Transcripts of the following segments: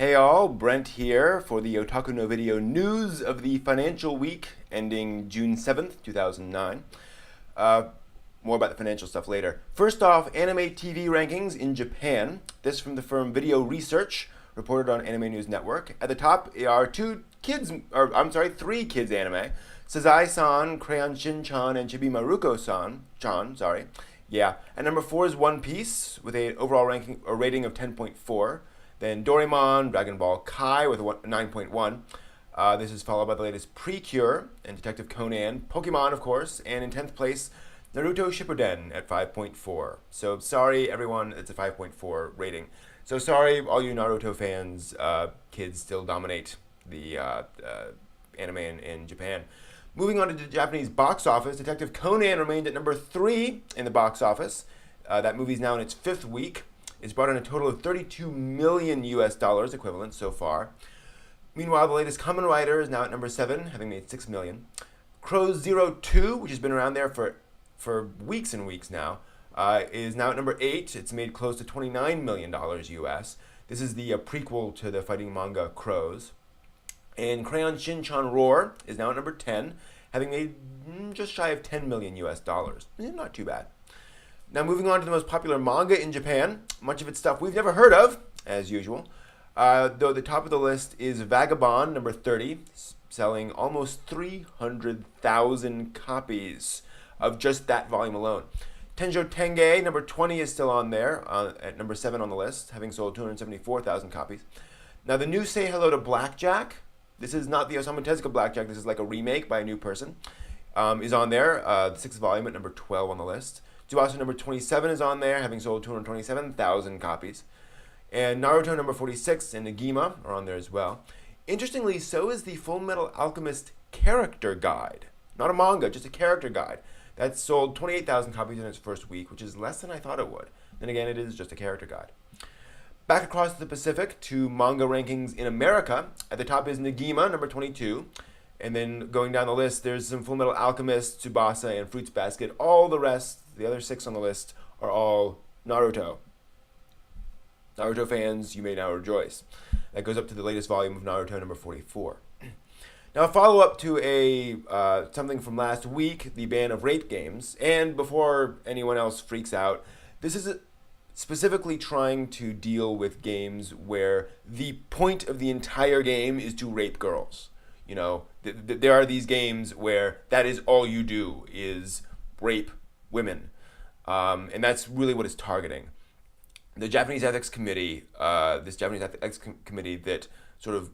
Hey all, Brent here for the Otaku no Video news of the financial week ending June 7th, 2009. More about the financial stuff later. First off, anime TV rankings in Japan. This from the firm Video Research, reported on Anime News Network. At the top are three kids anime. Sazai-san, Crayon Shin-Chan, and Chibi Maruko-san. Yeah. At number 4 is One Piece with an overall rating of 10.4. Then Doraemon, Dragon Ball Kai with a 9.1. This is followed by the latest Precure and Detective Conan, Pokemon, of course, and in 10th place, Naruto Shippuden at 5.4. So sorry, everyone, it's a 5.4 rating. So sorry, all you Naruto fans, kids still dominate the anime in Japan. Moving on to the Japanese box office, Detective Conan remained at number 3 in the box office. That movie's now in its 5th week. It's brought in a total of $32 million equivalent so far. Meanwhile, the latest Kamen Rider is now at number 7, having made $6 million. Crow Zero 2, which has been around there for weeks and weeks now, is now at number 8. It's made close to $29 million US. This is the prequel to the fighting manga Crows. And Crayon Shin-Chan Roar is now at number 10, having made just shy of $10 million US. Not too bad. Now moving on to the most popular manga in Japan, much of its stuff we've never heard of, as usual. Though the top of the list is Vagabond, number 30, selling almost 300,000 copies of just that volume alone. Tenjo Tenghe, number 20, is still on there, at number 7 on the list, having sold 274,000 copies. Now the new Say Hello to Blackjack, this is not the Osamu Tezuka Blackjack, this is like a remake by a new person, is on there, the 6th volume at number 12 on the list. Tsubasa number 27 is on there, having sold 227,000 copies. And Naruto number 46 and Negima are on there as well. Interestingly, so is the Fullmetal Alchemist Character Guide. Not a manga, just a character guide. That sold 28,000 copies in its first week, which is less than I thought it would. Then again, it is just a character guide. Back across the Pacific to manga rankings in America. At the top is Negima, number 22. And then going down the list, there's some Fullmetal Alchemist, Tsubasa, and Fruits Basket. All the rest, the other 6 on the list, are all Naruto. Naruto fans, you may now rejoice. That goes up to the latest volume of Naruto, number 44. Now, a follow-up to something from last week, the ban of rape games. And before anyone else freaks out, this is specifically trying to deal with games where the point of the entire game is to rape girls. You know, there are these games where that is all you do is rape women. And that's really what it's targeting. The Japanese Ethics Committee, this Japanese Ethics Committee that sort of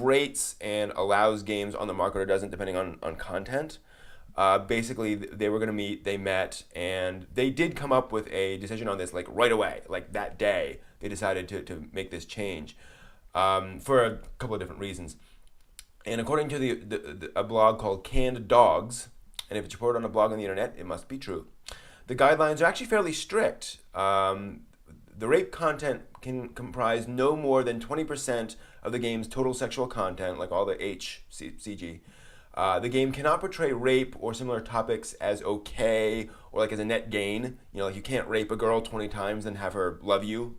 rates and allows games on the market or doesn't depending on content. Basically, they were going to meet, they met, and they did come up with a decision on this like right away. Like that day, they decided to make this change. For a couple of different reasons. And according to a blog called Canned Dogs, and if it's reported on a blog on the internet, it must be true, the guidelines are actually fairly strict. The rape content can comprise no more than 20% of the game's total sexual content, like all the HCG. The game cannot portray rape or similar topics as okay or like as a net gain. You know, like you can't rape a girl 20 times and have her love you,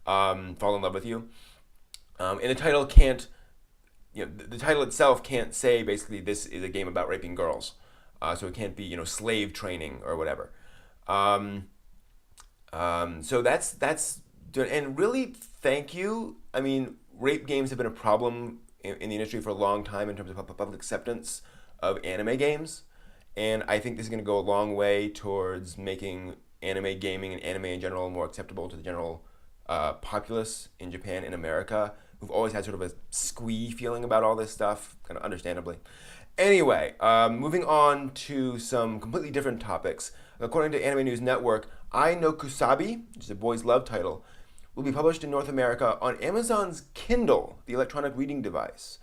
fall in love with you. And the title can't, the title itself can't say basically this is a game about raping girls. So it can't be, slave training or whatever. So that's, and really thank you. I mean, rape games have been a problem in the industry for a long time in terms of public acceptance of anime games. And I think this is going to go a long way towards making anime gaming and anime in general more acceptable to the general populace in Japan and America, who've always had sort of a squee feeling about all this stuff, kind of understandably. Anyway, moving on to some completely different topics. According to Anime News Network, Ai no Kusabi, which is a boys' love title, will be published in North America on Amazon's Kindle, the electronic reading device.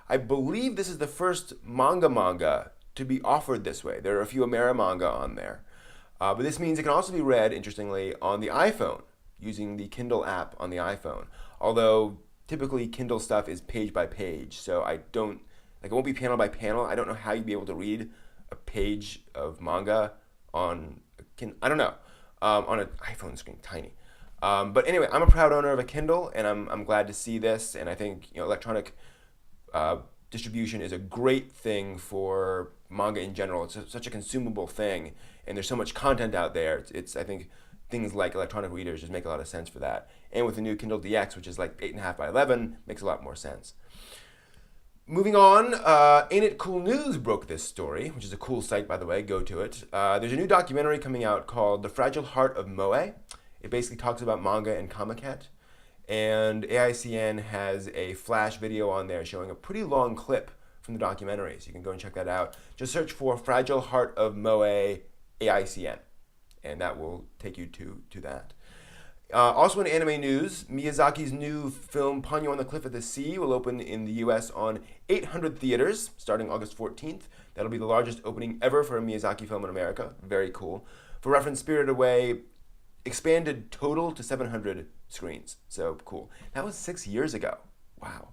I believe this is the first manga to be offered this way. There are a few Ameri manga on there. But this means it can also be read, interestingly, on the iPhone, using the Kindle app on the iPhone. Although typically Kindle stuff is page by page, so it won't be panel by panel. I don't know how you'd be able to read a page of manga on, I don't know, on an iPhone screen, tiny. But anyway, I'm a proud owner of a Kindle, and I'm glad to see this. And I think electronic distribution is a great thing for manga in general. It's such a consumable thing, and there's so much content out there. I think things like electronic readers just make a lot of sense for that. And with the new Kindle DX, which is like 8.5 by 11, makes a lot more sense. Moving on, Ain't It Cool News broke this story, which is a cool site, by the way. Go to it. There's a new documentary coming out called The Fragile Heart of Moe. It basically talks about manga and Comiket. And AICN has a flash video on there showing a pretty long clip from the documentary, so you can go and check that out. Just search for Fragile Heart of Moe AICN, and that will take you to that. Also in anime news, Miyazaki's new film Ponyo on the Cliff of the Sea will open in the US on 800 theaters starting August 14th. That'll be the largest opening ever for a Miyazaki film in America. Very cool. For reference, Spirited Away expanded total to 700 screens. So cool. That was 6 years ago. Wow.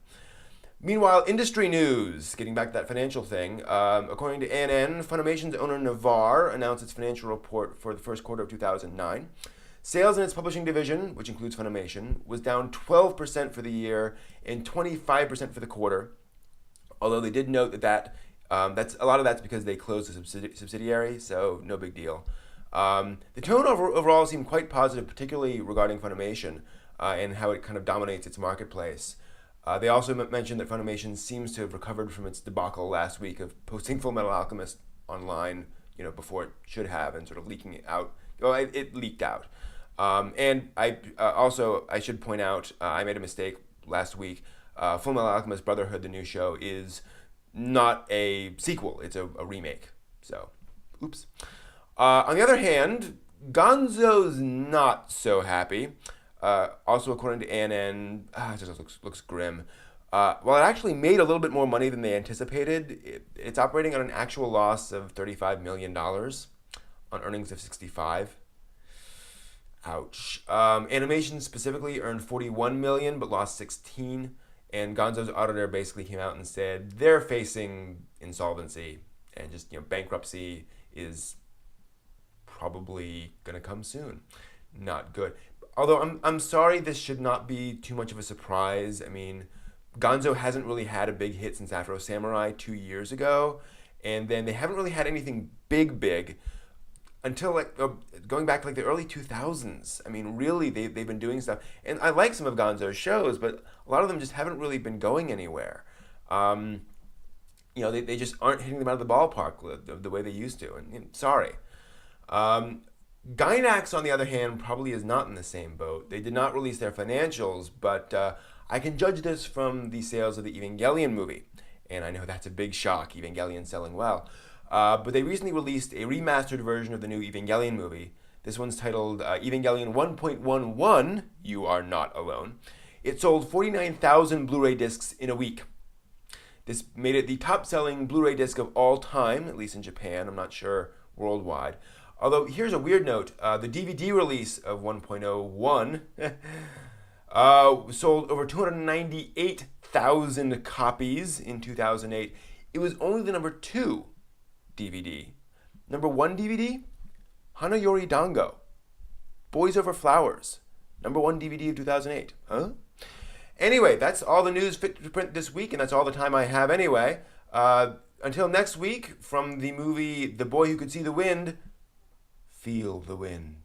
Meanwhile, industry news, getting back to that financial thing. According to ANN, Funimation's owner Navar announced its financial report for the first quarter of 2009. Sales in its publishing division, which includes Funimation, was down 12% for the year and 25% for the quarter. Although they did note that that's a lot of that's because they closed the subsidiary, so no big deal. The tone overall seemed quite positive, particularly regarding Funimation and how it kind of dominates its marketplace. They also mentioned that Funimation seems to have recovered from its debacle last week of posting Fullmetal Alchemist online, before it should have, and sort of leaking it out. Well, it leaked out. And I should point out, I made a mistake last week. Fullmetal Alchemist Brotherhood, the new show, is not a sequel. It's a remake. So, oops. On the other hand, Gonzo's not so happy. Also, according to ANN, it just looks grim. While it actually made a little bit more money than they anticipated, it's operating on an actual loss of $35 million on earnings of 65. Ouch. Animation specifically earned 41 million but lost 16, and Gonzo's auditor basically came out and said they're facing insolvency, and just bankruptcy is probably gonna come soon. Not good. Although I'm sorry, this should not be too much of a surprise. I mean, Gonzo hasn't really had a big hit since Afro Samurai 2 years ago, and then they haven't really had anything big until going back to the early 2000s. I mean, really, they've been doing stuff. And I like some of Gonzo's shows, but a lot of them just haven't really been going anywhere. They just aren't hitting them out of the ballpark the way they used to. And sorry. Gainax, on the other hand, probably is not in the same boat. They did not release their financials, but I can judge this from the sales of the Evangelion movie. And I know that's a big shock, Evangelion selling well. But they recently released a remastered version of the new Evangelion movie. This one's titled Evangelion 1.11, You Are Not Alone. It sold 49,000 Blu-ray discs in a week. This made it the top-selling Blu-ray disc of all time, at least in Japan. I'm not sure worldwide. Although, here's a weird note. The DVD release of 1.01 sold over 298,000 copies in 2008. It was only the number 2 DVD. Number 1 DVD? Hanayori Dango. Boys Over Flowers. Number 1 DVD of 2008. Huh? Anyway, that's all the news fit to print this week, and that's all the time I have anyway. Until next week, from the movie The Boy Who Could See the Wind, feel the wind.